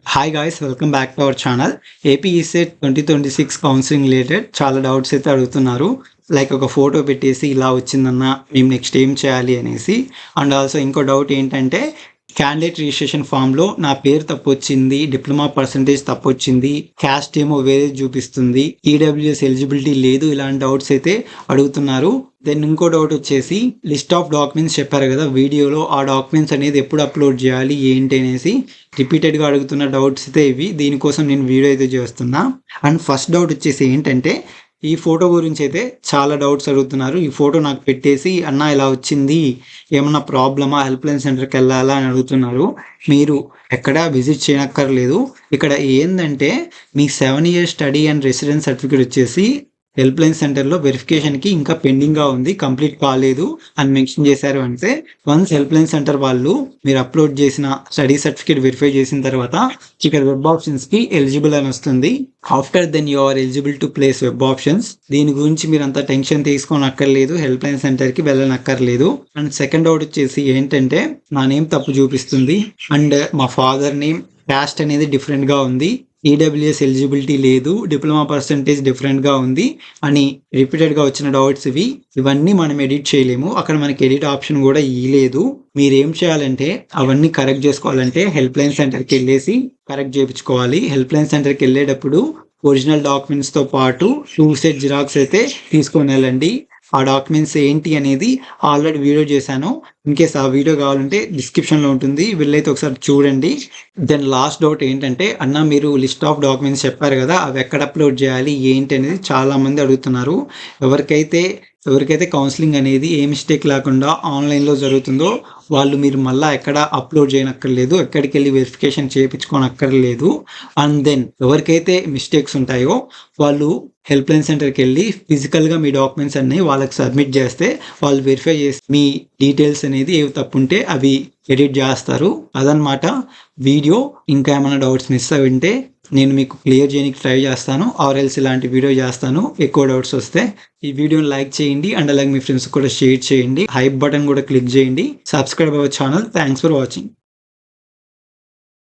Hi guys, welcome back to our channel. AP ECET 2026 counselling related చాలా doubts అయితే అడుగుతున్నారు. Like ఒక photo పెట్టేసి ఇలా వచ్చిందన్న మేము నెక్స్ట్ ఏం చేయాలి అనేసి. అండ్ ఆల్సో ఇంకో డౌట్ ఏంటంటే క్యాండిడేట్ రిజిస్ట్రేషన్ ఫామ్లో నా పేరు తప్పు వచ్చింది, డిప్లొమా పర్సంటేజ్ తప్పు వచ్చింది, క్యాస్ట్ ఏమో వేరే చూపిస్తుంది, ఈడబ్ల్యూఎస్ ఎలిజిబిలిటీ లేదు, ఇలాంటి డౌట్స్ అయితే అడుగుతున్నారు. దెన్ ఇంకో డౌట్ వచ్చేసి లిస్ట్ ఆఫ్ డాక్యుమెంట్స్ చెప్పారు కదా వీడియోలో, ఆ డాక్యుమెంట్స్ అనేది ఎప్పుడు అప్లోడ్ చేయాలి ఏంటి అనేసి రిపీటెడ్గా అడుగుతున్న డౌట్స్ అయితే ఇవి. దీనికోసం నేను వీడియో అయితే చేస్తున్నా. అండ్ ఫస్ట్ డౌట్ వచ్చేసి ఏంటంటే ఈ ఫోటో గురించి అయితే చాలా డౌట్స్ అడుగుతున్నారు. ఈ ఫోటో నాకు పెట్టేసి అన్న ఇలా వచ్చింది, ఏమన్నా ప్రాబ్లమా, హెల్ప్ లైన్ సెంటర్కి వెళ్ళాలా అని అడుగుతున్నారు. మీరు ఎక్కడా విజిట్ చేయనక్కర్లేదు. ఇక్కడ ఏంటంటే మీ 7 years study and residence certificate వచ్చేసి హెల్ప్ లైన్ సెంటర్లో వెరిఫికేషన్కి ఇంకా పెండింగ్గా ఉంది, కంప్లీట్ కాలేదు అని మెన్షన్ చేశారు. అంటే వన్స్ హెల్ప్ లైన్ సెంటర్ వాళ్ళు మీరు అప్లోడ్ చేసిన స్టడీ సర్టిఫికేట్ వెరిఫై చేసిన తర్వాత ఇక్కడ వెబ్ ఆప్షన్స్కి ఎలిజిబుల్ అని వస్తుంది. After then you are eligible to place web options. దీని గురించి మీరు అంత టెన్షన్ తీసుకోనక్కర్లేదు, హెల్ప్ లైన్ సెంటర్కి వెళ్ళనక్కర్లేదు. అండ్ సెకండ్ డౌట్ వచ్చేసి ఏంటంటే నా నేమ్ తప్పు చూపిస్తుంది అండ్ మా ఫాదర్ నేమ్ క్యాస్ట్ అనేది డిఫరెంట్గా ఉంది, ఈడబ్ల్యూఎస్ ఎలిజిబిలిటీ లేదు, డిప్లొమా పర్సంటేజ్ డిఫరెంట్గా ఉంది అని రిపీటెడ్గా వచ్చిన డౌట్స్ ఇవి. ఇవన్నీ మనం ఎడిట్ చేయలేము, అక్కడ మనకి ఎడిట్ ఆప్షన్ కూడా ఇవ్వలేదు. మీరేం చేయాలంటే అవన్నీ కరెక్ట్ చేసుకోవాలంటే హెల్ప్ లైన్ సెంటర్కి వెళ్ళేసి కరెక్ట్ చేయించుకోవాలి. హెల్ప్ లైన్ సెంటర్కి వెళ్ళేటప్పుడు ఒరిజినల్ డాక్యుమెంట్స్తో పాటు 2 set జిరాక్స్ అయితే తీసుకొని వెళ్ళండి. ఆ డాక్యుమెంట్స్ ఏంటి అనేది ఆల్రెడీ వీడియో చేశాను. ఇన్కేస్ ఆ వీడియో కావాలంటే డిస్క్రిప్షన్లో ఉంటుంది, వెళ్ళైతే ఒకసారి చూడండి. దెన్ లాస్ట్ డౌట్ ఏంటంటే అన్న మీరు లిస్ట్ ఆఫ్ డాక్యుమెంట్స్ చెప్పారు కదా, అవి ఎక్కడ అప్లోడ్ చేయాలి ఏంటి అనేది చాలామంది అడుగుతున్నారు. ఎవరికైతే కౌన్సిలింగ్ అనేది ఏ మిస్టేక్ లేకుండా ఆన్లైన్లో జరుగుతుందో వాళ్ళు మీరు మళ్ళీ ఎక్కడ అప్లోడ్ చేయనక్కర్లేదు, ఎక్కడికి వెళ్ళి వెరిఫికేషన్ చేయించుకోనక్కర్లేదు. అండ్ దెన్ ఎవరికైతే మిస్టేక్స్ ఉంటాయో వాళ్ళు హెల్ప్ లైన్ సెంటర్కి వెళ్ళి ఫిజికల్గా మీ డాక్యుమెంట్స్ అన్నీ వాళ్ళకి సబ్మిట్ చేస్తే వాళ్ళు వెరిఫై చేసి మీ డీటెయిల్స్ అనేది ఏవి తప్పుంటే అవి ఎడిట్ చేస్తారు. అదనమాట వీడియో. ఇంకా ఏమైనా డౌట్స్ మిస్ అవి ఉంటే నేను మీకు క్లియర్ చేయడానికి ట్రై చేస్తాను, ఆర్ఎల్స్ ఇలాంటి వీడియో చేస్తాను ఎక్కువ డౌట్స్ వస్తే. ఈ వీడియోని లైక్ చేయండి అండ్ అలాగే మీ ఫ్రెండ్స్ కూడా షేర్ చేయండి, హైప్ బటన్ కూడా క్లిక్ చేయండి, subscribe our channel. Thanks for watching.